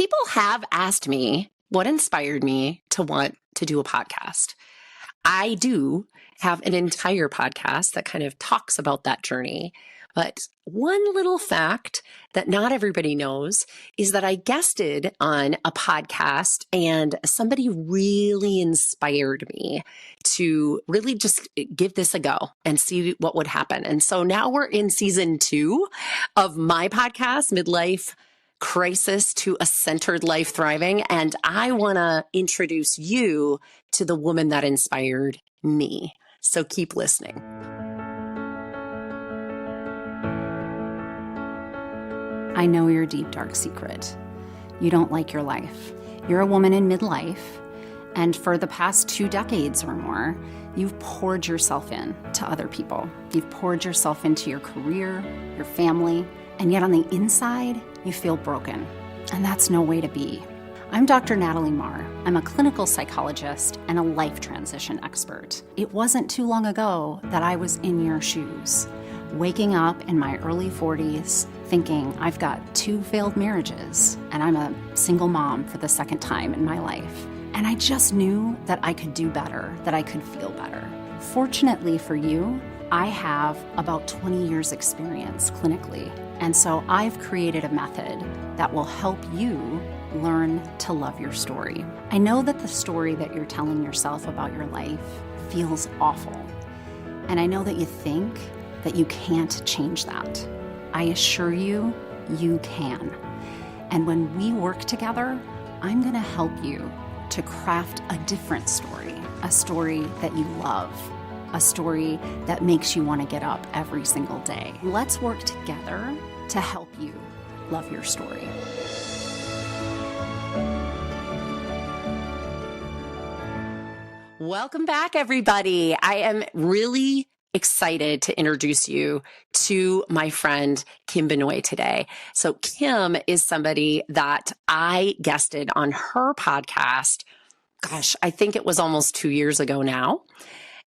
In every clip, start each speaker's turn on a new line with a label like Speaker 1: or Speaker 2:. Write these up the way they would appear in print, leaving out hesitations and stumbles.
Speaker 1: people have asked me what inspired me to want to do a podcast. I do have an entire podcast that kind of talks about that journey. But one little fact that not everybody knows is that I guested on a podcast and somebody really inspired me to really just give this a go and see what would happen. And so now we're in season 2 of my podcast, Midlife Crisis to a Centered Life Thriving. And I want to introduce you to the woman that inspired me. So keep listening.
Speaker 2: I know your deep, dark secret. You don't like your life. You're a woman in midlife, and for the past 2 decades or more, you've poured yourself in to other people. You've poured yourself into your career, your family, and yet on the inside, you feel broken. And that's no way to be. I'm Dr. Natalie Marr. I'm a clinical psychologist and a life transition expert. It wasn't too long ago that I was in your shoes, waking up in my early 40s, thinking I've got 2 failed marriages and I'm a single mom for the 2nd time in my life. And I just knew that I could do better, that I could feel better. Fortunately for you, I have about 20 years experience clinically. And so I've created a method that will help you learn to love your story. I know that the story that you're telling yourself about your life feels awful. And I know that you think that you can't change that. I assure you, you can. And when we work together, I'm going to help you to craft a different story, a story that you love, a story that makes you want to get up every single day. Let's work together to help you love your story.
Speaker 1: Welcome back, everybody. I am really excited to introduce you to my friend, Kim Benoy, today. So Kim is somebody that I guested on her podcast. Gosh, I think it was almost 2 years ago now.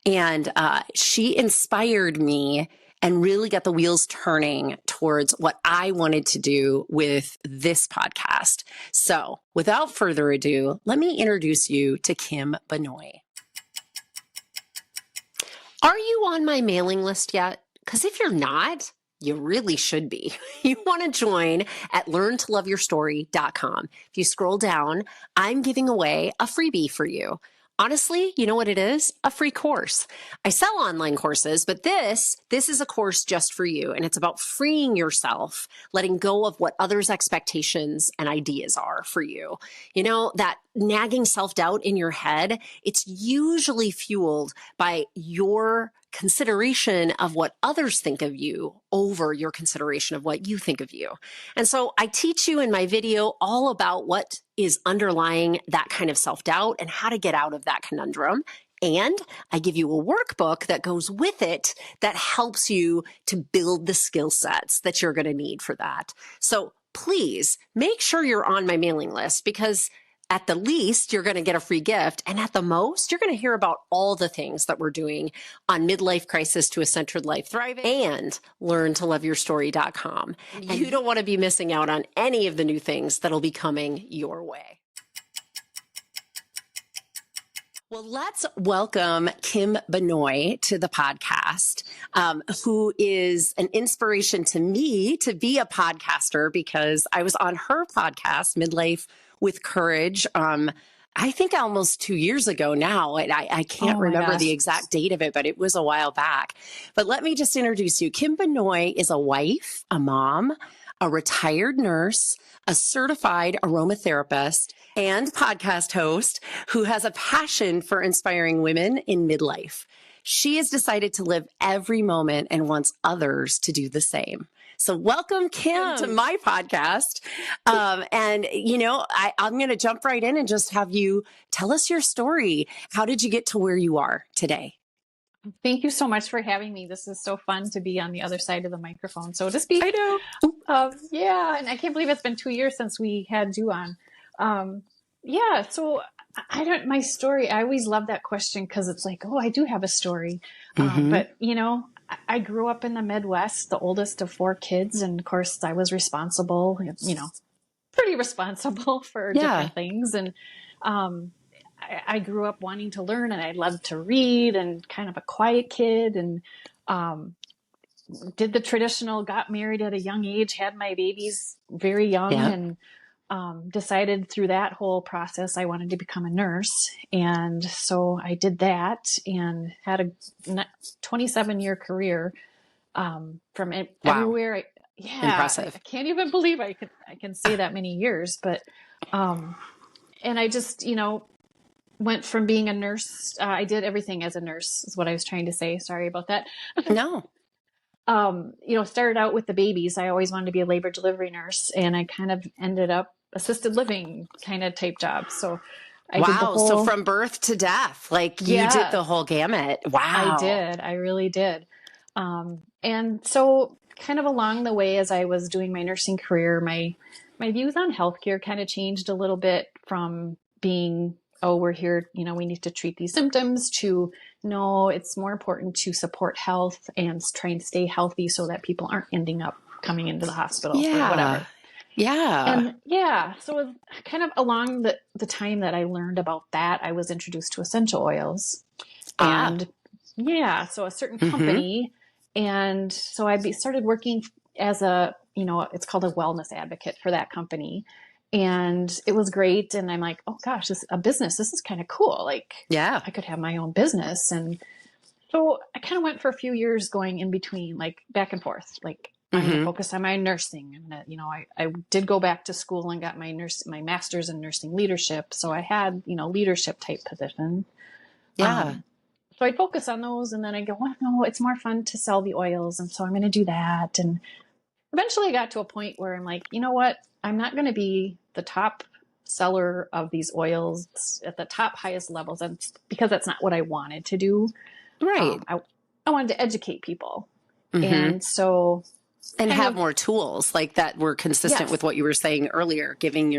Speaker 1: And she inspired me and really got the wheels turning towards what I wanted to do with this podcast. So without further ado, let me introduce you to Kim Benoy. Are you on my mailing list yet? Because if you're not, you really should be. You want to join at learntoloveyourstory.com. If you scroll down, I'm giving away a freebie for you. Honestly, you know what it is? A free course. I sell online courses, but this is a course just for you. And it's about freeing yourself, letting go of what others' expectations and ideas are for you. You know, that nagging self-doubt in your head, it's usually fueled by your consideration of what others think of you over your consideration of what you think of you. And so I teach you in my video all about what is underlying that kind of self-doubt and how to get out of that conundrum. And I give you a workbook that goes with it that helps you to build the skill sets that you're going to need for that. So please make sure you're on my mailing list, because at the least, you're going to get a free gift. And at the most, you're going to hear about all the things that we're doing on Midlife Crisis to a Centered Life Thriving and learntoloveyourstory.com. And you don't want to be missing out on any of the new things that'll be coming your way. Well, let's welcome Kim Benoy to the podcast, who is an inspiration to me to be a podcaster, because I was on her podcast, Midlife with Courage, I think almost 2 years ago now. And I can't remember the exact date of it, but it was a while back. But let me just introduce you. Kim Benoy is a wife, a mom, a retired nurse, a certified aromatherapist, and podcast host who has a passion for inspiring women in midlife. She has decided to live every moment and wants others to do the same. So welcome, Kim, to my podcast. And, you know, I'm going to jump right in and just have you tell us your story. How did you get to where you are today?
Speaker 3: Thank you so much for having me. This is so fun to be on the other side of the microphone, so to speak.
Speaker 1: I know.
Speaker 3: Yeah, and I can't believe it's been 2 years since we had you on. So my story, I always love that question because it's like, oh, I do have a story. But, you know, I grew up in the Midwest, the oldest of 4 kids. And of course, I was responsible, you know, pretty responsible for
Speaker 1: Yeah.
Speaker 3: different things. And I grew up wanting to learn, and I loved to read, and kind of a quiet kid, and did the traditional, got married at a young age, had my babies very young,
Speaker 1: Yeah.
Speaker 3: and decided through that whole process I wanted to become a nurse. And so I did that and had a 27-year career from everywhere.
Speaker 1: Impressive.
Speaker 3: I can't even believe I can say that many years, but and I just, went from being a nurse. I did everything as a nurse is what I was trying to say. Sorry about that.
Speaker 1: No.
Speaker 3: Started out with the babies. I always wanted to be a labor delivery nurse, and I kind of ended up assisted living kind of type job. So I did the whole,
Speaker 1: So from birth to death, like you did the whole gamut. Wow.
Speaker 3: I did. I really did. And so kind of along the way, as I was doing my nursing career, my views on healthcare kind of changed a little bit from being, oh, we're here, we need to treat these symptoms, to no, it's more important to support health and try and stay healthy so that people aren't ending up coming into the hospital or whatever.
Speaker 1: Yeah.
Speaker 3: And so kind of along the time that I learned about that, I was introduced to essential oils. And so a certain company. And so I started working as it's called a wellness advocate for that company. And it was great. And I'm like, oh gosh, this is a business. This is kind of cool. Like, I could have my own business. And so I kind of went for a few years going in between, like back and forth, like I'm going to focus on my nursing. And, I did go back to school and got my master's in nursing leadership. So I had, leadership type position.
Speaker 1: Yeah.
Speaker 3: So I'd focus on those, and then I go, well, no, it's more fun to sell the oils. And so I'm going to do that. And eventually I got to a point where I'm like, you know what? I'm not going to be the top seller of these oils at the top highest levels. And because that's not what I wanted to do.
Speaker 1: Right.
Speaker 3: I wanted to educate people. And so.
Speaker 1: And have more tools like that were consistent with what you were saying earlier, giving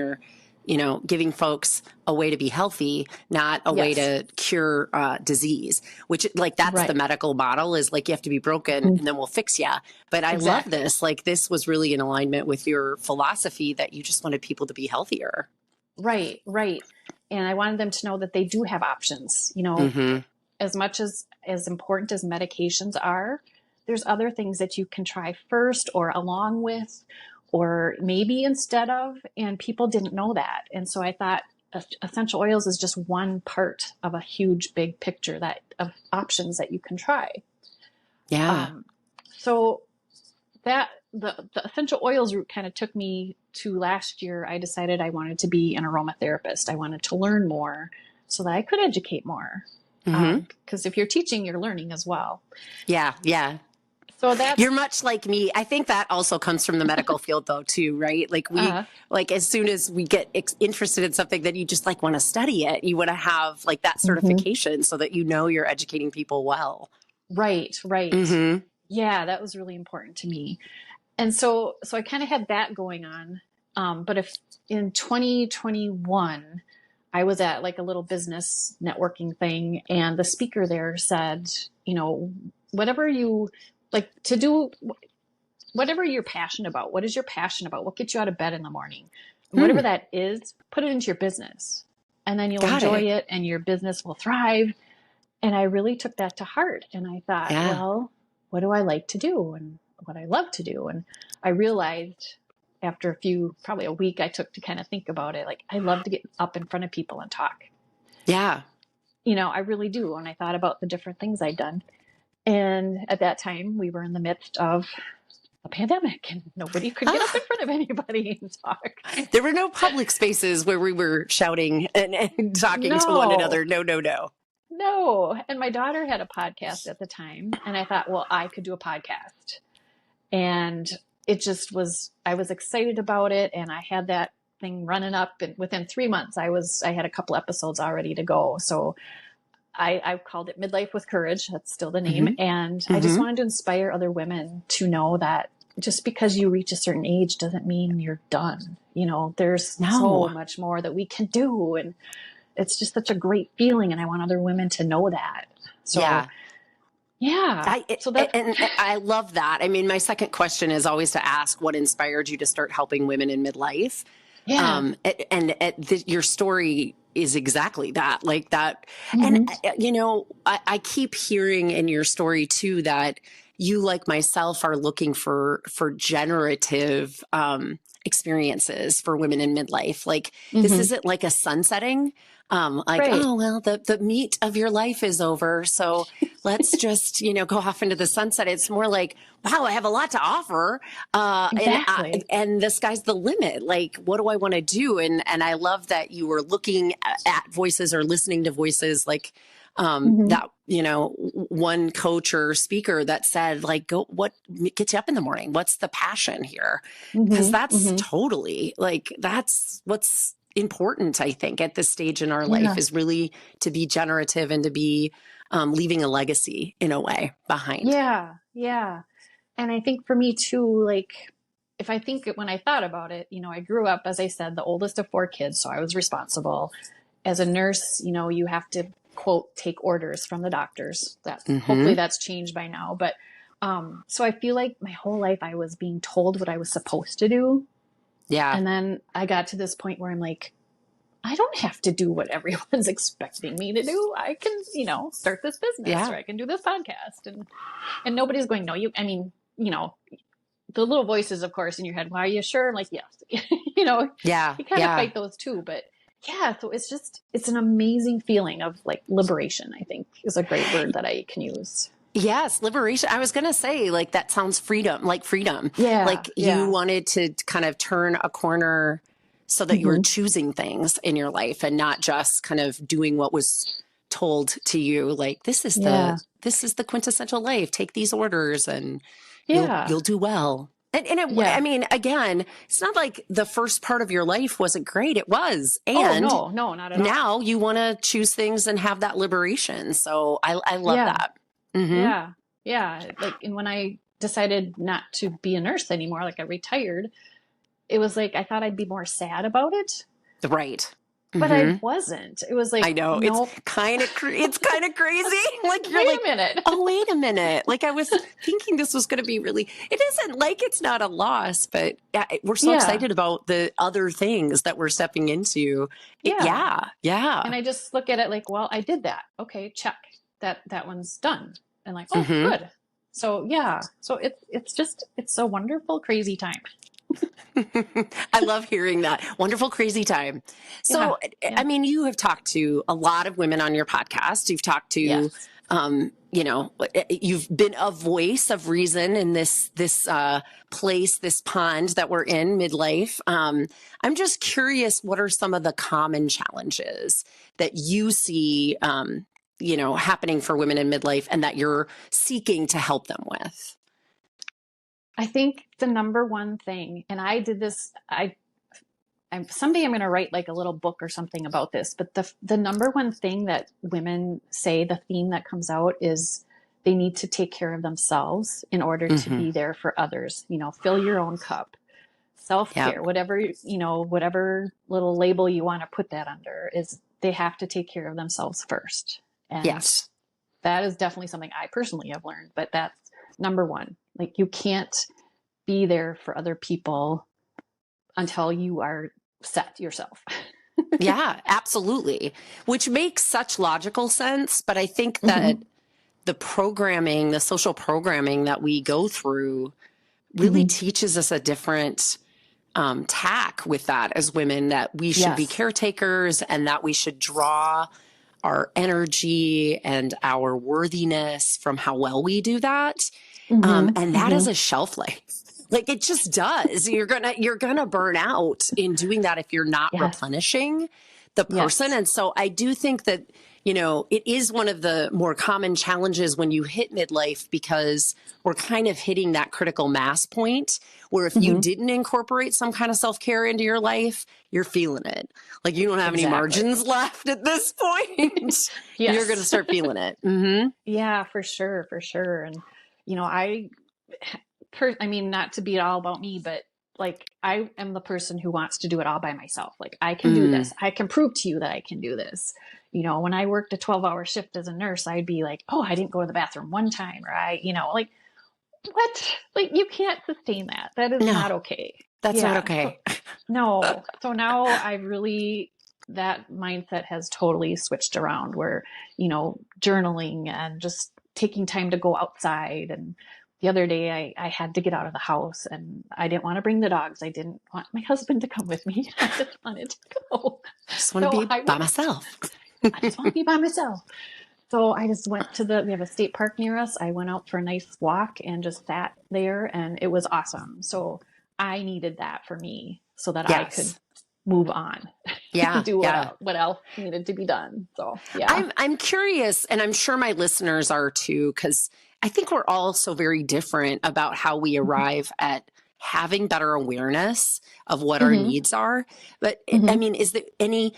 Speaker 1: folks a way to be healthy, not a way to cure disease, which that's the medical model is like, you have to be broken and then we'll fix you. But I love this. Like, this was really in alignment with your philosophy that you just wanted people to be healthier.
Speaker 3: Right. And I wanted them to know that they do have options, as much as important as medications are, there's other things that you can try first or along with, or maybe instead of, and people didn't know that. And so I thought essential oils is just one part of a huge, big picture of options that you can try.
Speaker 1: Yeah.
Speaker 3: So that the essential oils route kind of took me to last year. I decided I wanted to be an aromatherapist. I wanted to learn more so that I could educate more. Because if you're teaching, you're learning as well.
Speaker 1: Yeah. So you're much like me. I think that also comes from the medical field though, too, right? Like as soon as we get interested in something, then you just want to study it. You want to have that certification so that you're educating people well.
Speaker 3: Right. Yeah, that was really important to me. And so I kind of had that going on. But if in 2021, I was at a little business networking thing, and the speaker there said, whatever you to do, whatever you're passionate about, what is your passion about? What gets you out of bed in the morning? Whatever that is, put it into your business, and then you'll enjoy it and your business will thrive. And I really took that to heart. And I thought, well, what do I like to do and what I love to do? And I realized after probably a week I took to kind of think about it, I love to get up in front of people and talk.
Speaker 1: Yeah.
Speaker 3: I really do. And I thought about the different things I'd done. And at that time, we were in the midst of a pandemic, and nobody could get up in front of anybody and talk.
Speaker 1: There were no public spaces where we were shouting and talking to one another. No.
Speaker 3: No. And my daughter had a podcast at the time, and I thought, well, I could do a podcast. And it just was, I was excited about it, and I had that thing running up, and within 3 months, I had a couple episodes all ready to go. So I called it Midlife with Courage. That's still the name. And I just wanted to inspire other women to know that just because you reach a certain age doesn't mean you're done. There's so much more that we can do. And it's just such a great feeling. And I want other women to know that. So I
Speaker 1: love that. I mean, my second question is always to ask what inspired you to start helping women in midlife.
Speaker 3: Yeah.
Speaker 1: Your story is exactly that, like that. And,
Speaker 3: Mm-hmm.
Speaker 1: I keep hearing in your story too, that you, like myself, are looking for generative, experiences for women in midlife. Like, this
Speaker 3: Mm-hmm.
Speaker 1: isn't like a sunsetting. Like,
Speaker 3: Right.
Speaker 1: oh, well, the meat of your life is over. So let's just, go off into the sunset. It's more like, wow, I have a lot to offer.
Speaker 3: Exactly.
Speaker 1: And the sky's the limit. Like, what do I want to do? And I love that you were looking at voices or listening to voices, like,
Speaker 3: Mm-hmm.
Speaker 1: that, one coach or speaker that said, like, go, what gets you up in the morning? What's the passion here? Cause
Speaker 3: Mm-hmm.
Speaker 1: that's
Speaker 3: Mm-hmm.
Speaker 1: totally, like, that's what's important, I think, at this stage in our life,
Speaker 3: Yeah.
Speaker 1: is really to be generative and to be, leaving a legacy in a way behind.
Speaker 3: Yeah. Yeah. And I think for me too, like, if I think when I thought about it, I grew up, as I said, the oldest of four kids. So I was responsible. As a nurse, you have to, quote, take orders from the doctors. That hopefully
Speaker 1: Mm-hmm.
Speaker 3: that's changed by now. But so I feel like my whole life I was being told what I was supposed to do.
Speaker 1: Yeah.
Speaker 3: And then I got to this point where I'm like, I don't have to do what everyone's expecting me to do. I can, start this business, or
Speaker 1: Yeah.
Speaker 3: I can do this podcast, and nobody's going, no, I mean, the little voices, of course, in your head. Well, are you sure? I'm like, yes.
Speaker 1: Yeah.
Speaker 3: You kind of
Speaker 1: Yeah.
Speaker 3: fight those too, but yeah. So it's an amazing feeling of like liberation, I think is a great word that I can use.
Speaker 1: Yes, liberation. I was going to say, like, that sounds freedom, like freedom.
Speaker 3: Yeah.
Speaker 1: Like, you
Speaker 3: Yeah.
Speaker 1: wanted to kind of turn a corner so that you were
Speaker 3: Mm-hmm.
Speaker 1: choosing things in your life and not just kind of doing what was told to you. Like,
Speaker 3: Yeah.
Speaker 1: this is the quintessential life. Take these orders and
Speaker 3: Yeah.
Speaker 1: you'll do well. I
Speaker 3: Yeah.
Speaker 1: mean, again, it's not like the first part of your life wasn't great. It was.
Speaker 3: Oh,
Speaker 1: And
Speaker 3: no, no, not at all.
Speaker 1: now you want to choose things and have that liberation. So I love
Speaker 3: Yeah.
Speaker 1: that. Mm-hmm.
Speaker 3: Yeah. Yeah. Like, and when I decided not to be a nurse anymore, like I retired, it was like, I thought I'd be more sad about it,
Speaker 1: Right.
Speaker 3: but I
Speaker 1: Mm-hmm.
Speaker 3: wasn't. It was
Speaker 1: I
Speaker 3: like,
Speaker 1: know,
Speaker 3: nope,
Speaker 1: it's kind of crazy. Like, you're
Speaker 3: wait a
Speaker 1: like,
Speaker 3: minute.
Speaker 1: oh, wait a minute. Like, I was thinking this was going to be really, it isn't like it's not a loss, but yeah, we're so
Speaker 3: Yeah.
Speaker 1: excited about the other things that we're stepping into.
Speaker 3: Yeah.
Speaker 1: Yeah. Yeah.
Speaker 3: And I just look at it like, well, I did that. Okay, check. That one's done. And like, oh,
Speaker 1: Mm-hmm.
Speaker 3: good. So yeah. So it's a wonderful, crazy time.
Speaker 1: I love hearing that. Wonderful, crazy time.
Speaker 3: Yeah.
Speaker 1: So,
Speaker 3: Yeah.
Speaker 1: I mean, you have talked to a lot of women on your podcast. You've talked to,
Speaker 3: Yes.
Speaker 1: you've been a voice of reason in this place, this pond that we're in, midlife. I'm just curious, what are some of the common challenges that you see, happening for women in midlife and that you're seeking to help them with?
Speaker 3: I think the number one thing, and I did this, someday I'm going to write like a little book or something about this, but the number one thing that women say, the theme that comes out is they need to take care of themselves in order to
Speaker 1: Mm-hmm.
Speaker 3: be there for others. Fill your own cup, self-care,
Speaker 1: Yep.
Speaker 3: whatever little label you want to put that under, is they have to take care of themselves first. And
Speaker 1: Yes.
Speaker 3: that is definitely something I personally have learned, but that's number one. Like, you can't be there for other people until you are set yourself.
Speaker 1: Yeah, absolutely. Which makes such logical sense. But I think that
Speaker 3: Mm-hmm.
Speaker 1: the social programming that we go through really
Speaker 3: Mm-hmm.
Speaker 1: teaches us a different tack with that as women, that we should be
Speaker 3: Yes.
Speaker 1: caretakers and that we should draw our energy and our worthiness from how well we do that.
Speaker 3: Mm-hmm.
Speaker 1: And that is
Speaker 3: Mm-hmm.
Speaker 1: a shelf life. Like, it just does. You're gonna burn out in doing that if you're not
Speaker 3: Yes.
Speaker 1: replenishing the person.
Speaker 3: Yes.
Speaker 1: And so I do think that, it is one of the more common challenges when you hit midlife, because we're kind of hitting that critical mass point where if you
Speaker 3: Mm-hmm.
Speaker 1: didn't incorporate some kind of self-care into your life, you're feeling it. Like, you don't have any
Speaker 3: Exactly.
Speaker 1: margins left at this point.
Speaker 3: Yes.
Speaker 1: You're going to start feeling it. Mm-hmm.
Speaker 3: Yeah, for sure. For sure. And, I mean, not to be all about me, but like, I am the person who wants to do it all by myself. Like, I can do this. I can prove to you that I can do this. When I worked a 12-hour shift as a nurse, I'd be like, oh, I didn't go to the bathroom one time. Or like, what? Like, you can't sustain that. That is
Speaker 1: No.
Speaker 3: not okay.
Speaker 1: That's not
Speaker 3: Yeah.
Speaker 1: okay.
Speaker 3: No. So now I really, that mindset has totally switched around where, journaling and just taking time to go outside. And the other day I had to get out of the house and I didn't want to bring the dogs. I didn't want my husband to come with me. I just wanted to go.
Speaker 1: Just want to
Speaker 3: So
Speaker 1: be by myself.
Speaker 3: I just want to be by myself. So I just went to we have a state park near us. I went out for a nice walk and just sat there and it was awesome. So I needed that for me so that I could
Speaker 1: Yes.
Speaker 3: move on
Speaker 1: Yeah.
Speaker 3: and do
Speaker 1: Yeah.
Speaker 3: what else needed to be done. So yeah.
Speaker 1: I'm curious, and I'm sure my listeners are too, because I think we're all so very different about how we arrive at having better awareness of what our
Speaker 3: Mm-hmm.
Speaker 1: needs are. But I
Speaker 3: Mm-hmm.
Speaker 1: mean, is there any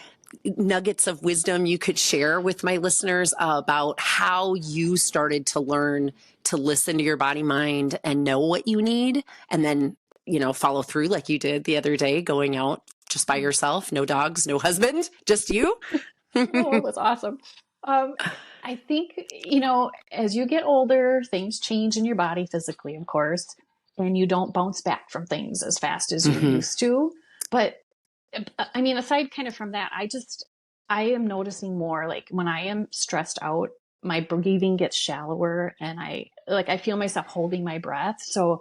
Speaker 1: nuggets of wisdom you could share with my listeners about how you started to learn to listen to your body, mind, and know what you need, and then, follow through like you did the other day, going out just by yourself, no dogs, no husband, just you?
Speaker 3: Oh, it was awesome. Um, I think, as you get older, things change in your body physically, of course, and you don't bounce back from things as fast as you
Speaker 1: Hmm.
Speaker 3: used to. But I mean, aside kind of from that, I am noticing more like when I am stressed out, my breathing gets shallower and I feel myself holding my breath. So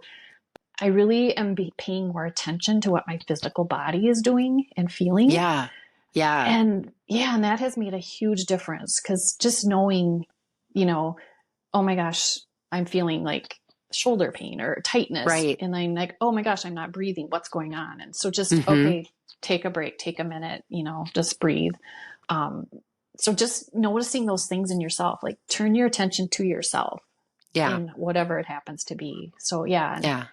Speaker 3: I really am paying more attention to what my physical body is doing and feeling.
Speaker 1: Yeah. Yeah.
Speaker 3: And yeah, and that has made a huge difference because just knowing, oh my gosh, I'm feeling like shoulder pain or tightness.
Speaker 1: Right.
Speaker 3: And I'm like, oh my gosh, I'm not breathing. What's going on? And so just,
Speaker 1: Hmm.
Speaker 3: okay, take a break, take a minute, just breathe. Um, so just noticing those things in yourself, like turn your attention to yourself
Speaker 1: Yeah.
Speaker 3: in whatever it happens to be. So yeah.
Speaker 1: Yeah.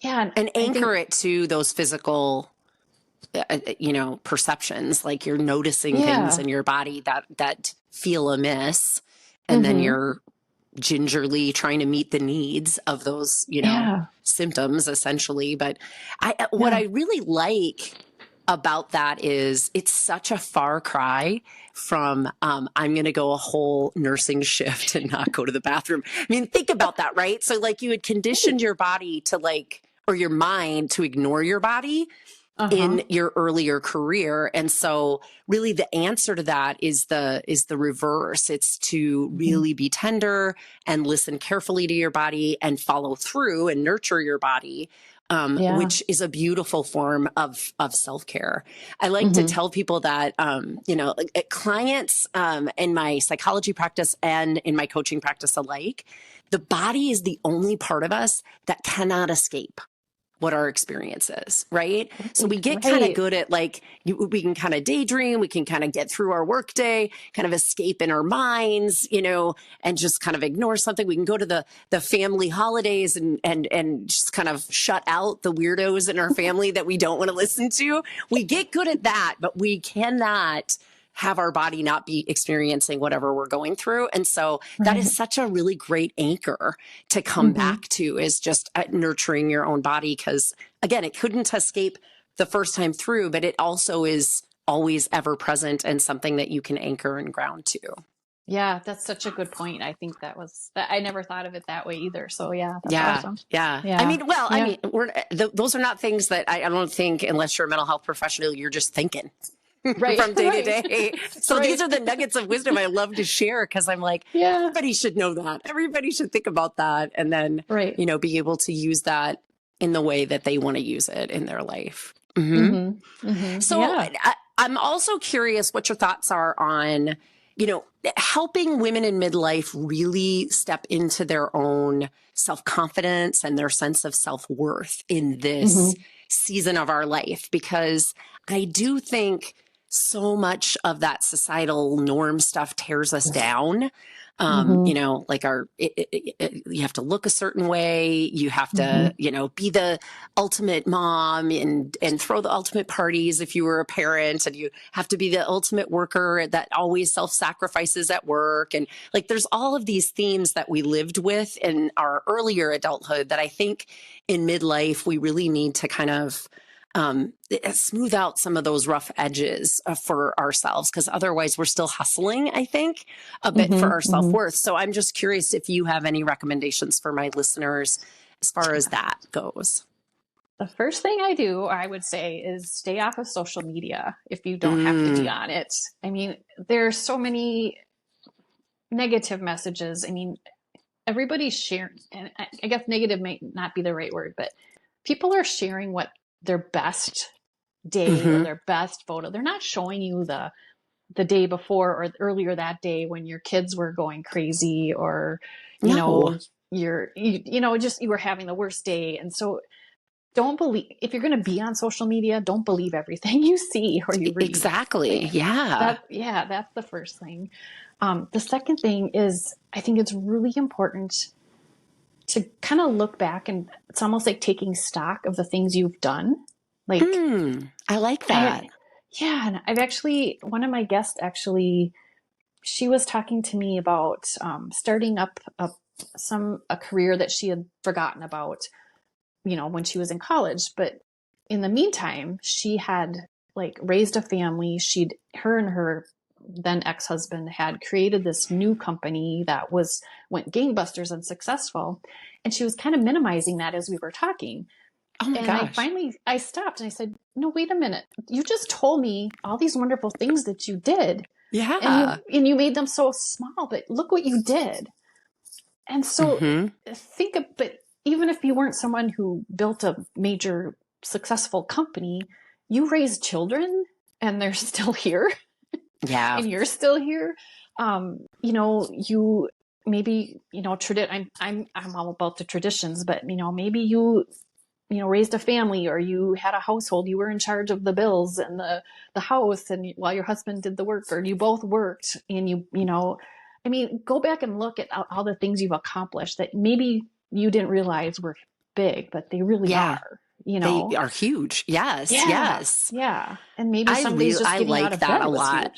Speaker 3: Yeah.
Speaker 1: And
Speaker 3: I think,
Speaker 1: anchor it to those physical, perceptions, like you're noticing things
Speaker 3: yeah.
Speaker 1: in your body that feel amiss. And then
Speaker 3: Mm-hmm.
Speaker 1: you're gingerly trying to meet the needs of those,
Speaker 3: Yeah.
Speaker 1: symptoms essentially. But what
Speaker 3: Yeah.
Speaker 1: I really like about that is it's such a far cry from I'm going to go a whole nursing shift and not go to the bathroom. I mean, think about that, right? So like you had conditioned your body to or your mind to ignore your body
Speaker 3: Uh-huh.
Speaker 1: in your earlier career. And so really the answer to that is the reverse. It's to
Speaker 3: Mm-hmm.
Speaker 1: really be tender and listen carefully to your body and follow through and nurture your body.
Speaker 3: Yeah.
Speaker 1: Which is a beautiful form of self-care. I like to
Speaker 3: Mm-hmm.
Speaker 1: tell people that, clients in my psychology practice and in my coaching practice alike, the body is the only part of us that cannot escape what our experience is, right? So we get kind of
Speaker 3: Right.
Speaker 1: good at we can kind of daydream, we can kind of get through our workday, kind of escape in our minds, and just kind of ignore something. We can go to the family holidays and just kind of shut out the weirdos in our family that we don't want to listen to. We get good at that, but we cannot have our body not be experiencing whatever we're going through. And so that is
Speaker 3: Right.
Speaker 1: such a really great anchor to come
Speaker 3: Mm-hmm.
Speaker 1: back to, is just nurturing your own body. Because again, it couldn't escape the first time through, but it also is always ever present and something that you can anchor and ground to.
Speaker 3: Yeah, that's such a good point. I think that I never thought of it that way either. So yeah, that's
Speaker 1: Yeah.
Speaker 3: awesome.
Speaker 1: Yeah.
Speaker 3: Yeah. Yeah.
Speaker 1: Those are not things that I don't think, unless you're a mental health professional, you're just thinking
Speaker 3: Right.
Speaker 1: from day to
Speaker 3: Right.
Speaker 1: day. So
Speaker 3: Right.
Speaker 1: these are the nuggets of wisdom I love to share, because I'm like,
Speaker 3: Yeah.
Speaker 1: everybody should know that. Everybody should think about that. And then,
Speaker 3: Right.
Speaker 1: be able to use that in the way that they want to use it in their life. Hmm.
Speaker 3: Mm-hmm. Mm-hmm.
Speaker 1: So
Speaker 3: Yeah.
Speaker 1: I'm also curious what your thoughts are on, helping women in midlife really step into their own self-confidence and their sense of self-worth in this
Speaker 3: Mm-hmm.
Speaker 1: season of our life. Because I do think so much of that societal norm stuff tears us down.
Speaker 3: Mm-hmm.
Speaker 1: You have to look a certain way. You have
Speaker 3: Mm-hmm.
Speaker 1: to, be the ultimate mom and throw the ultimate parties if you were a parent, and you have to be the ultimate worker that always self-sacrifices at work. And there's all of these themes that we lived with in our earlier adulthood that I think in midlife, we really need to kind of smooth out some of those rough edges for ourselves, because otherwise we're still hustling, I think, a bit for our
Speaker 3: Mm-hmm. Mm-hmm.
Speaker 1: self-worth. So I'm just curious if you have any recommendations for my listeners as far as that goes.
Speaker 3: The first thing I do, I would say, is stay off of social media if you don't have to be on it. I mean, there's so many negative messages. I mean, everybody's sharing, and I guess negative may not be the right word, but people are sharing what their best day or their best photo. They're not showing you the day before or earlier that day when your kids were going crazy, or you know, just you were having the worst day. And so don't believe, if you're going to be on social media, don't believe everything you see or you read.
Speaker 1: Exactly.
Speaker 3: Like,
Speaker 1: Yeah.
Speaker 3: that's the first thing. The second thing is, I think it's really important to kind of look back, and it's almost like taking stock of the things you've done. Like,
Speaker 1: I like that.
Speaker 3: And I've actually, one of my guests actually, she was talking to me about starting up a career that she had forgotten about, when she was in college. But in the meantime, she had like raised a family. Her and her then ex-husband had created this new company that went gangbusters and successful. And she was kind of minimizing that as we were talking.
Speaker 1: Oh my gosh.
Speaker 3: I stopped and I said, no, wait a minute. You just told me all these wonderful things that you did.
Speaker 1: Yeah.
Speaker 3: And you made them so small, but look what you did. And so but even if you weren't someone who built a major successful company, you raised children and they're still here.
Speaker 1: Yeah.
Speaker 3: And you're still here. You maybe, I'm all about the traditions, but maybe you raised a family, or you had a household, you were in charge of the bills and the house, and while your husband did the work, or you both worked, and go back and look at all the things you've accomplished that maybe you didn't realize were big, but they really are.
Speaker 1: They are huge. Yes.
Speaker 3: Yeah.
Speaker 1: Yes.
Speaker 3: Yeah. And maybe somebody's just getting out of bed
Speaker 1: a lot.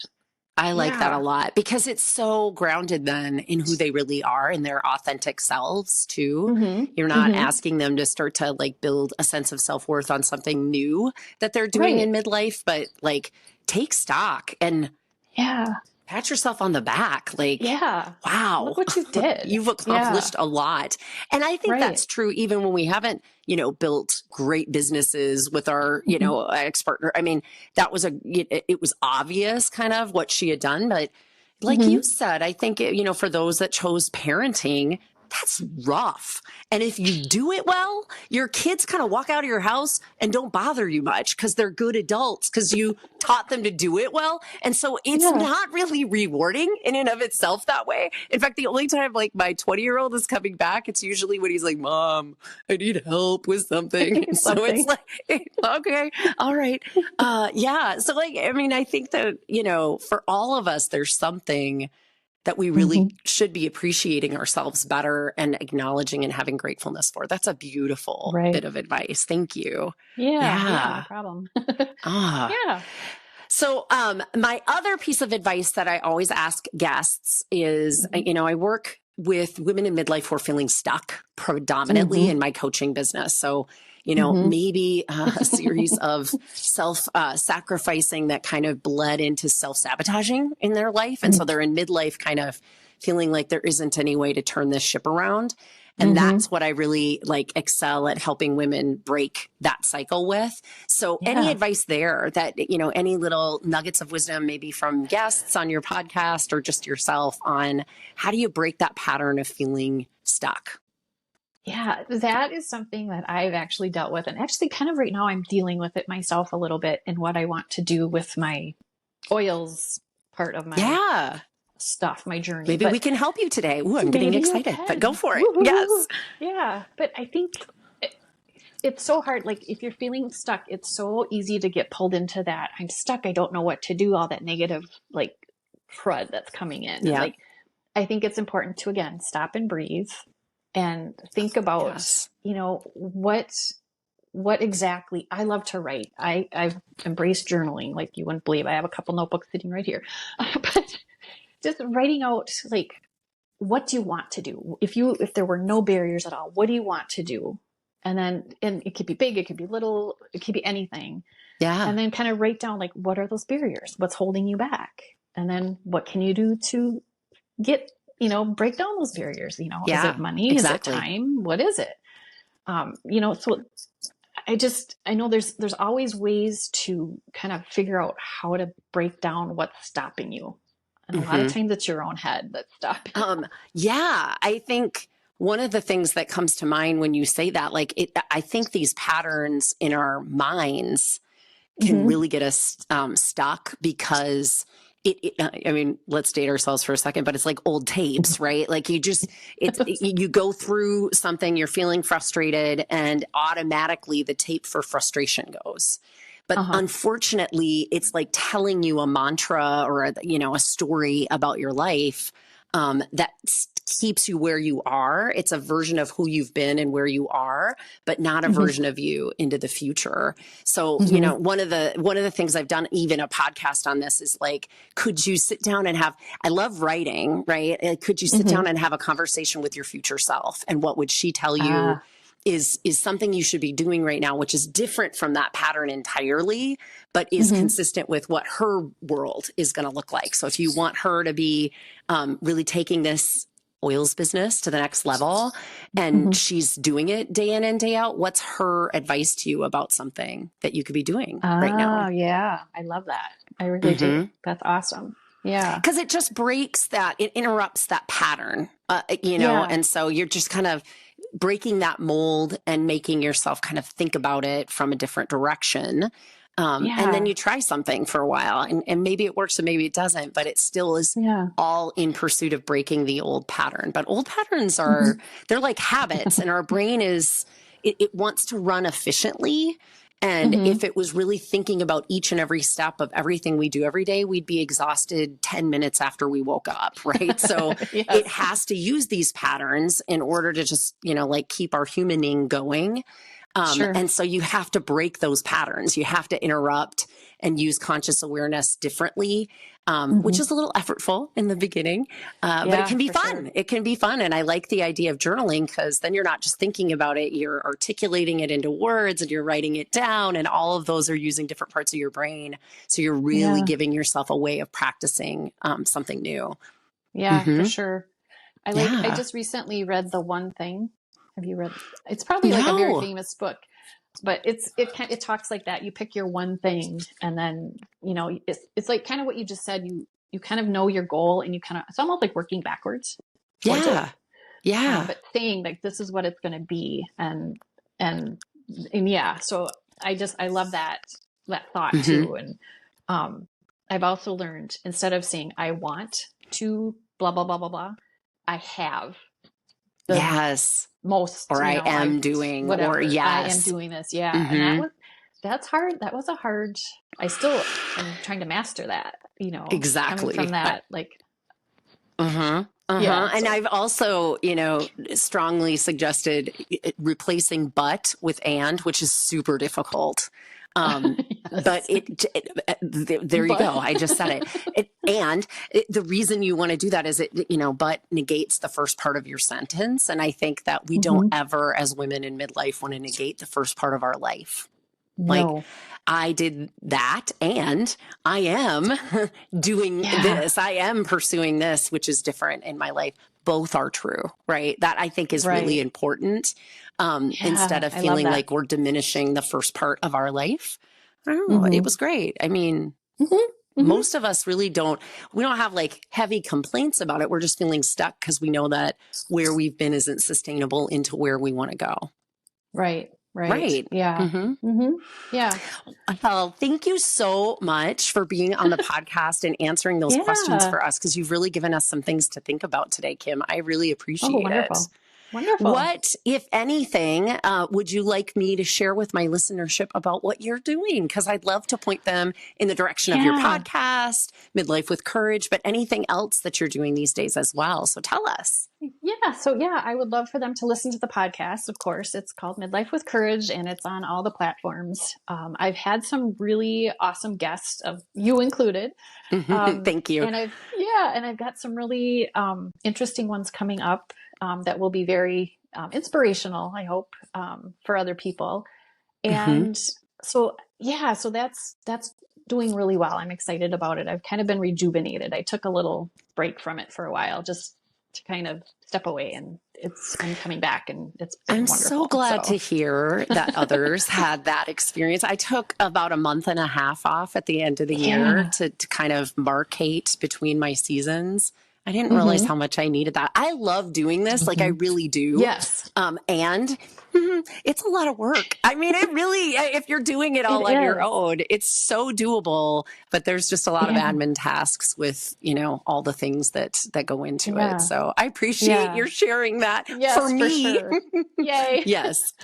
Speaker 1: I like that a lot, because it's so grounded then in who they really are and their authentic selves too. You're not asking them to start to like build a sense of self-worth on something new that they're doing in midlife, but like take stock and pat yourself on the back. Like, wow,
Speaker 3: look what you did.
Speaker 1: You've accomplished a lot. And I think that's true even when we haven't, built great businesses with our, ex-partner. I mean, that was it was obvious kind of what she had done. But like you said, I think, for those that chose parenting, that's rough. And if you do it well, your kids kind of walk out of your house and don't bother you much because they're good adults because you taught them to do it well. And so it's not really rewarding in and of itself that way. In fact, the only time like my 20-year-old is coming back, it's usually when he's like, Mom, I need help with something. And so it's like, okay, all right. So like, I mean, I think that, for all of us, there's something that we really should be appreciating ourselves better and acknowledging and having gratefulness for. That's a beautiful bit of advice. Thank you.
Speaker 3: Yeah, no problem.
Speaker 1: So my other piece of advice that I always ask guests is, I work with women in midlife who are feeling stuck predominantly in my coaching business. So maybe a series of self-sacrificing that kind of bled into self-sabotaging in their life. And so they're in midlife kind of feeling like there isn't any way to turn this ship around. And that's what I really excel at helping women break that cycle with. So any advice there that, any little nuggets of wisdom, maybe from guests on your podcast or just yourself, on how do you break that pattern of feeling stuck?
Speaker 3: Yeah, that is something that I've actually dealt with. And actually kind of right now I'm dealing with it myself a little bit in what I want to do with my oils part of my stuff, my journey.
Speaker 1: Maybe we can help you today. Ooh, I'm getting excited, but go for it. Woo-hoo. Yes.
Speaker 3: Yeah. But I think it's so hard. Like if you're feeling stuck, it's so easy to get pulled into that. I'm stuck. I don't know what to do. All that negative, crud that's coming in. Yeah. I think it's important to, again, stop and breathe. And think about, what exactly, I love to write. I've embraced journaling like you wouldn't believe. I have a couple notebooks sitting right here. But just writing out, what do you want to do? If there were no barriers at all, what do you want to do? And it could be big, it could be little, it could be anything. Yeah. And then kind of write down, what are those barriers? What's holding you back? And then what can you do to get break down those barriers, is it money? Exactly. Is it time? What is it? So I know there's always ways to kind of figure out how to break down what's stopping you. And a lot of times it's your own head that's stopping you.
Speaker 1: Yeah, I think one of the things that comes to mind when you say that, like I think these patterns in our minds can really get us stuck because I mean, let's date ourselves for a second, but it's like old tapes, right? Like you go through something, you're feeling frustrated, and automatically the tape for frustration goes. But unfortunately, it's like telling you a mantra or a story about your life that keeps you where you are. It's a version of who you've been and where you are, but not a version of you into the future. So, one of the things I've done, even a podcast on this, is like, could you sit down and I love writing, right? Could you sit down and have a conversation with your future self? And what would she tell you is something you should be doing right now, which is different from that pattern entirely, but is consistent with what her world is going to look like. So if you want her to be really taking this oils business to the next level and she's doing it day in and day out, what's her advice to you about something that you could be doing right now?
Speaker 3: Oh, yeah. I love that. I really do. That's awesome. Yeah.
Speaker 1: Because it just it interrupts that pattern, and so you're just kind of breaking that mold and making yourself kind of think about it from a different direction. And then you try something for a while and maybe it works and maybe it doesn't, but it still is all in pursuit of breaking the old pattern. But old patterns they're like habits, and our brain it wants to run efficiently. And if it was really thinking about each and every step of everything we do every day, we'd be exhausted 10 minutes after we woke up, right? So it has to use these patterns in order to just, keep our humaning going. And so you have to break those patterns. You have to interrupt and use conscious awareness differently, which is a little effortful in the beginning, but it can be fun. Sure. It can be fun. And I like the idea of journaling because then you're not just thinking about it, you're articulating it into words and you're writing it down, and all of those are using different parts of your brain. So you're really giving yourself a way of practicing something new.
Speaker 3: Yeah, for sure. I just recently read The One Thing. Have you read? It's probably like a very famous book, but it talks like that. You pick your one thing, and then it's like kind of what you just said. You kind of know your goal, and it's almost like working backwards.
Speaker 1: Yeah.
Speaker 3: But saying like this is what it's going to be, and yeah. So I love that thought too, and I've also learned, instead of saying I want to blah blah blah blah blah, I have. Most,
Speaker 1: or I am doing,
Speaker 3: whatever.
Speaker 1: or
Speaker 3: I am doing this. Yeah. And that's hard. That was I still am trying to master that,
Speaker 1: exactly
Speaker 3: coming from that, like,
Speaker 1: And I've also, strongly suggested replacing but with and, which is super difficult. But there you go. I just said it. The reason you want to do that is but negates the first part of your sentence. And I think that we don't ever, as women in midlife, want to negate the first part of our life.
Speaker 3: No.
Speaker 1: Like, I did that and I am doing this. I am pursuing this, which is different in my life. Both are true, right? That I think is really important. Instead of feeling like we're diminishing the first part of our life. I don't know. It was great. I mean, most of us really we don't have like heavy complaints about it. We're just feeling stuck because we know that where we've been isn't sustainable into where we want to go.
Speaker 3: Right. Yeah. Yeah.
Speaker 1: Well, thank you so much for being on the podcast and answering those questions for us, because you've really given us some things to think about today, Kim. I really appreciate it.
Speaker 3: Wonderful.
Speaker 1: What, if anything, would you like me to share with my listenership about what you're doing? Because I'd love to point them in the direction of your podcast, Midlife with Courage, but anything else that you're doing these days as well. So tell us.
Speaker 3: Yeah. So I would love for them to listen to the podcast. Of course, it's called Midlife with Courage, and it's on all the platforms. I've had some really awesome guests, of you included.
Speaker 1: Thank you.
Speaker 3: And I've got some really interesting ones coming up. That will be very inspirational, I hope, for other people. And so that's doing really well. I'm excited about it. I've kind of been rejuvenated. I took a little break from it for a while, just to kind of step away I'm coming back, and it's been
Speaker 1: I'm
Speaker 3: wonderful.
Speaker 1: so glad to hear that others had that experience. I took about a month and a half off at the end of the year to kind of markate between my seasons. I didn't realize how much I needed that. I love doing this. Like, I really do.
Speaker 3: Yes.
Speaker 1: And it's a lot of work. I mean, it really, if you're doing it all on your own, it's so doable, but there's just a lot of admin tasks with, all the things that go into it. So I appreciate your sharing that for me.
Speaker 3: For sure. Yay.
Speaker 1: Yes.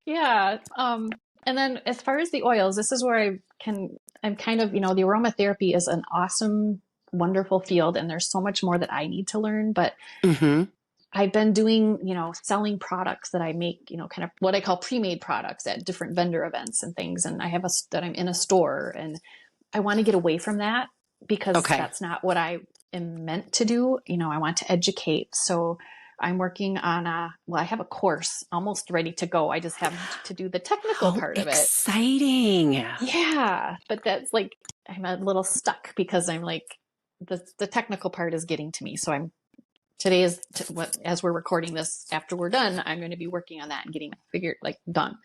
Speaker 3: Yeah. And then as far as the oils, this is where I'm kind of, the aromatherapy is an awesome, wonderful field, and there's so much more that I need to learn, but I've been doing, selling products that I make, kind of what I call pre-made products at different vendor events and things. And I have that I'm in a store, and I want to get away from that because that's not what I am meant to do. I want to educate. So I'm working on I have a course almost ready to go. I just have to do the technical part of it.
Speaker 1: Exciting.
Speaker 3: Yeah. But that's like, I'm a little stuck because I'm like, the technical part is getting to me. So today is as we're recording this, after we're done, I'm going to be working on that and getting done.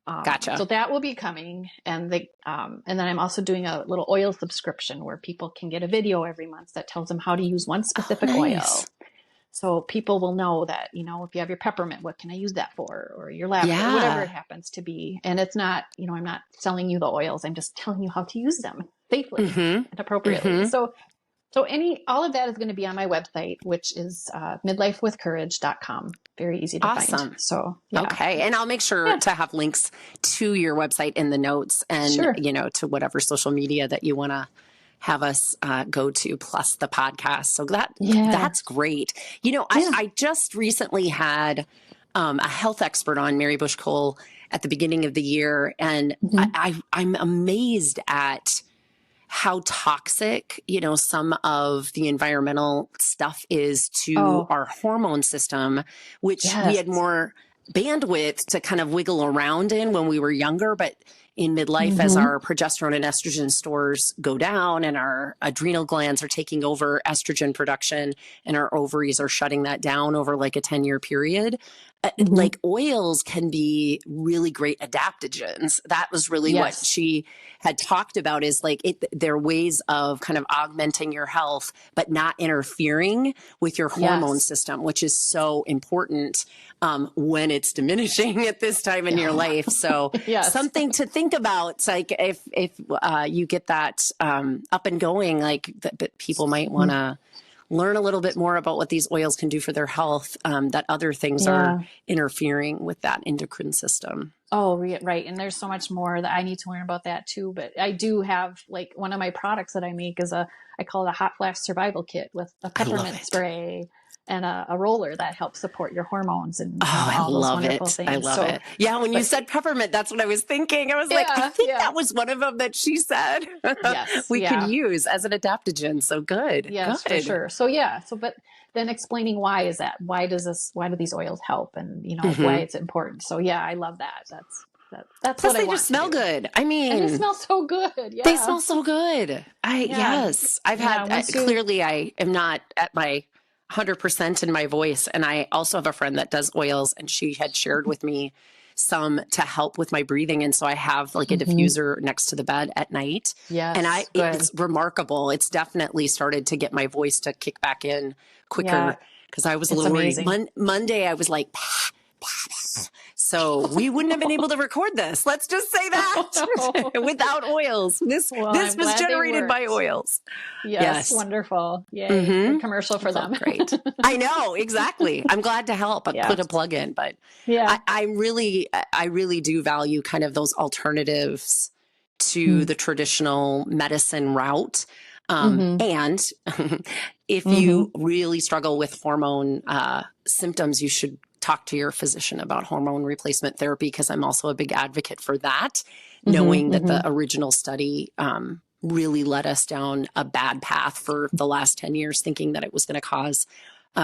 Speaker 1: Gotcha.
Speaker 3: So that will be coming. And then I'm also doing a little oil subscription where people can get a video every month that tells them how to use one specific oil. So people will know that, if you have your peppermint, what can I use that for? Or your lavender, whatever it happens to be. And it's not, I'm not selling you the oils. I'm just telling you how to use them safely and appropriately. So all of that is going to be on my website, which is midlifewithcourage.com. Very easy to find. So,
Speaker 1: okay. And I'll make sure to have links to your website in the notes and, to whatever social media that you want to have us go to, plus the podcast. So that's great. I just recently had a health expert on, Mary Bush Cole, at the beginning of the year. And I'm amazed at how toxic, some of the environmental stuff is to our hormone system, which we had more bandwidth to kind of wiggle around in when we were younger. But in midlife, as our progesterone and estrogen stores go down and our adrenal glands are taking over estrogen production and our ovaries are shutting that down over like a 10-year period, like oils can be really great adaptogens. That was really what she had talked about, is like they're ways of kind of augmenting your health, but not interfering with your hormone system, which is so important when it's diminishing at this time in your life. So something to think about. It's like if you get that up and going, like that people might want to learn a little bit more about what these oils can do for their health, that other things are interfering with that endocrine system.
Speaker 3: Oh, right. And there's so much more that I need to learn about that too. But I do have, like, one of my products that I make is I call it a hot flash survival kit with a peppermint spray and a roller that helps support your hormones and all those wonderful things.
Speaker 1: I love it. Yeah, when you said peppermint, that's what I was thinking. I was like, I think that was one of them that she said we could use as an adaptogen. So good.
Speaker 3: Yes, for sure. So but then explaining why do these oils help, and why it's important. So I love that. That's
Speaker 1: Plus
Speaker 3: what I want.
Speaker 1: They just smell good. I mean,
Speaker 3: and they smell so good. Yeah.
Speaker 1: They smell so good. I've had clearly I am not at my 100% in my voice. And I also have a friend that does oils, and she had shared with me some to help with my breathing. And so I have like a diffuser next to the bed at night.
Speaker 3: Yes,
Speaker 1: and it's remarkable. It's definitely started to get my voice to kick back in quicker, because I was a little worried. Monday, I was like, so we wouldn't have been able to record this. Let's just say that without oils. This was generated by oils.
Speaker 3: Yes. Wonderful. Yay. A commercial for them.
Speaker 1: Great. I know. Exactly. I'm glad to help. I put a plug in, but I really do value kind of those alternatives to the traditional medicine route. And if you really struggle with hormone symptoms, you should talk to your physician about hormone replacement therapy, because I'm also a big advocate for that, knowing that the original study really led us down a bad path for the last 10 years, thinking that it was going to cause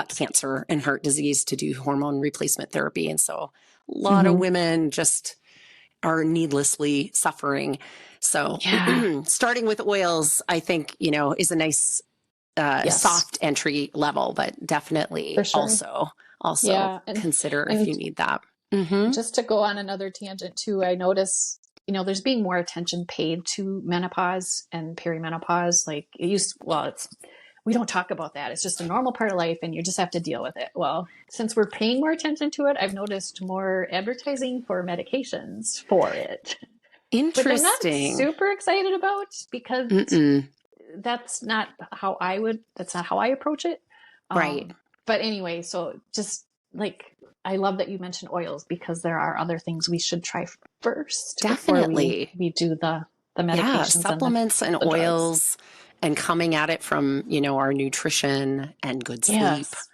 Speaker 1: cancer and heart disease to do hormone replacement therapy. And so a lot of women just are needlessly suffering. So starting with oils, I think, is a nice soft entry level, but definitely also also
Speaker 3: Yeah.
Speaker 1: consider if
Speaker 3: And
Speaker 1: you need that. Mm-hmm.
Speaker 3: just to go on another tangent too, I notice, there's being more attention paid to menopause and perimenopause. Like it used, we don't talk about that. It's just a normal part of life and you just have to deal with it. Well, since we're paying more attention to it, I've noticed more advertising for medications for it, which I'm not
Speaker 1: Interesting.
Speaker 3: super excited about because
Speaker 1: Mm-mm.
Speaker 3: that's not how I approach it.
Speaker 1: Right.
Speaker 3: But anyway, so just like, I love that you mentioned oils because there are other things we should try first before
Speaker 1: Definitely.
Speaker 3: we do the
Speaker 1: Yeah,
Speaker 3: medications and
Speaker 1: supplements and
Speaker 3: the drugs.
Speaker 1: oils and coming at it from, our nutrition and good sleep.
Speaker 3: Yes.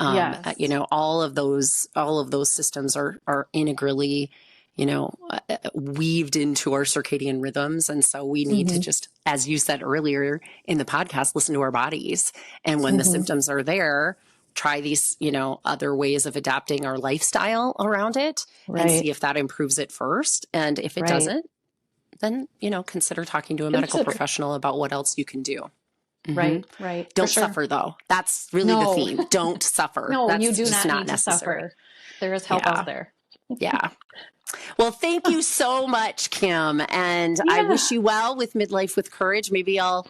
Speaker 3: Yes.
Speaker 1: All of those systems are integrally, weaved into our circadian rhythms. And so we need to
Speaker 3: Mm-hmm.
Speaker 1: just, as you said earlier in the podcast, listen to our bodies. And when the
Speaker 3: Mm-hmm.
Speaker 1: symptoms are there, try these, other ways of adapting our lifestyle around it and
Speaker 3: Right.
Speaker 1: see if that improves it first. And if it
Speaker 3: Right.
Speaker 1: doesn't, then, consider talking to a medical
Speaker 3: Consider.
Speaker 1: professional about what else you can do. Mm-hmm.
Speaker 3: Right. Right. For
Speaker 1: Don't
Speaker 3: sure.
Speaker 1: suffer, though. That's really the
Speaker 3: No.
Speaker 1: theme. Don't suffer.
Speaker 3: No,
Speaker 1: That's
Speaker 3: you do
Speaker 1: just
Speaker 3: not
Speaker 1: not
Speaker 3: need to
Speaker 1: necessary.
Speaker 3: suffer. There is help
Speaker 1: Yeah.
Speaker 3: out there.
Speaker 1: Yeah. Well, thank you so much, Kim. And I
Speaker 3: Yeah.
Speaker 1: wish you well with Midlife with Courage. Maybe I'll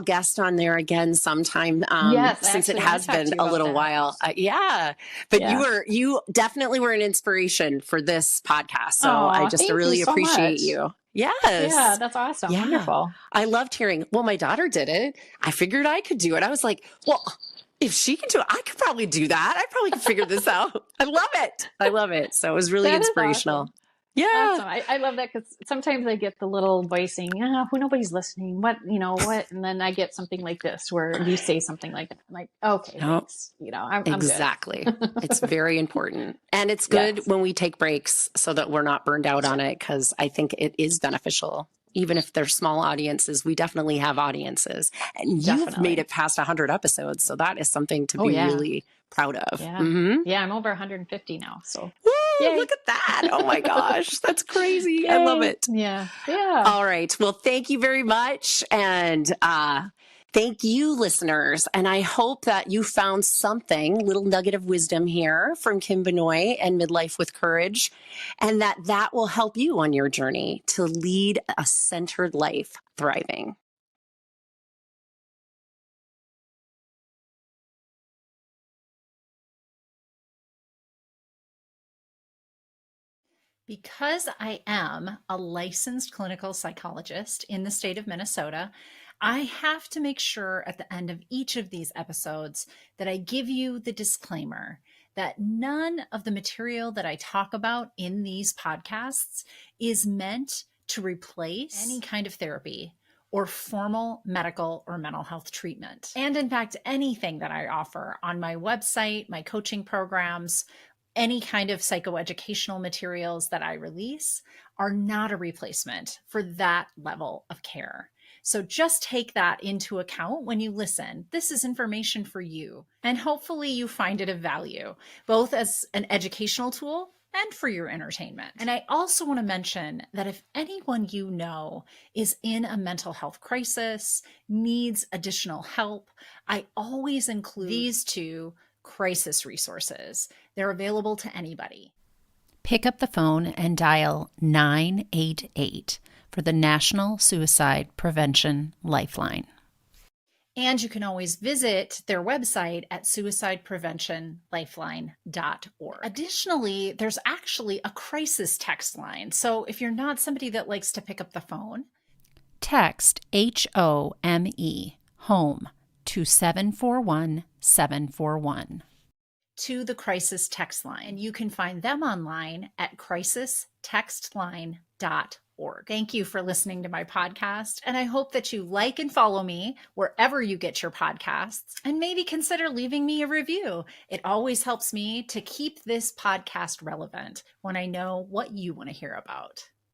Speaker 1: guest on there again sometime,
Speaker 3: Yes, I
Speaker 1: since it
Speaker 3: actually wanna
Speaker 1: has
Speaker 3: talk to
Speaker 1: been
Speaker 3: you
Speaker 1: a
Speaker 3: about
Speaker 1: little
Speaker 3: that.
Speaker 1: while. Yeah. But
Speaker 3: Yeah.
Speaker 1: you definitely were an inspiration for this podcast. So I
Speaker 3: Aw,
Speaker 1: just
Speaker 3: thank you
Speaker 1: really
Speaker 3: so
Speaker 1: appreciate
Speaker 3: much.
Speaker 1: you. Yes.
Speaker 3: Yeah, that's awesome.
Speaker 1: Yeah.
Speaker 3: Wonderful.
Speaker 1: I loved hearing, well, my daughter did it. I figured I could do it. I was like, well, if she can do it, I could probably do that. I probably could figure this out. I love it. I love it. So it was really
Speaker 3: That is
Speaker 1: inspirational.
Speaker 3: awesome.
Speaker 1: Yeah.
Speaker 3: Awesome. I love that because sometimes I get the little voice saying, who nobody's listening. What. And then I get something like this where you say something like that. I'm like, okay,
Speaker 1: No,
Speaker 3: thanks. I'm good.
Speaker 1: exactly. It's very important. And it's good
Speaker 3: Yes.
Speaker 1: when we take breaks so that we're not burned out on it, because I think it is beneficial. Even if they're small audiences, we definitely have audiences. And you've
Speaker 3: Definitely.
Speaker 1: made it past 100 episodes. So that is something to
Speaker 3: Oh,
Speaker 1: be
Speaker 3: yeah.
Speaker 1: really proud of.
Speaker 3: Yeah.
Speaker 1: Mm-hmm.
Speaker 3: Yeah, I'm over 150 now. So
Speaker 1: Woo,
Speaker 3: yay.
Speaker 1: look at that. Oh my gosh. That's crazy.
Speaker 3: Yay.
Speaker 1: I love it.
Speaker 3: Yeah. Yeah.
Speaker 1: All right. Well, thank you very much. And thank you, listeners. And I hope that you found something, little nugget of wisdom here from Kim Benoy and Midlife with Courage, and that will help you on your journey to lead a centered life, thriving.
Speaker 2: Because I am a licensed clinical psychologist in the state of Minnesota, I have to make sure at the end of each of these episodes that I give you the disclaimer that none of the material that I talk about in these podcasts is meant to replace any kind of therapy or formal medical or mental health treatment. And in fact, anything that I offer on my website, my coaching programs, any kind of psychoeducational materials that I release are not a replacement for that level of care. So just take that into account when you listen. This is information for you, and hopefully you find it of value, both as an educational tool and for your entertainment. And I also want to mention that if anyone you know is in a mental health crisis, needs additional help, I always include these two crisis resources. They're available to anybody. Pick up the phone and dial 988 for the National Suicide Prevention Lifeline. And you can always visit their website at suicidepreventionlifeline.org. Additionally, there's actually a crisis text line. So if you're not somebody that likes to pick up the phone, text HOME, home, to 741-741 to the crisis text line. And you can find them online at crisistextline.org. Thank you for listening to my podcast. And I hope that you like and follow me wherever you get your podcasts, and maybe consider leaving me a review. It always helps me to keep this podcast relevant when I know what you want to hear about.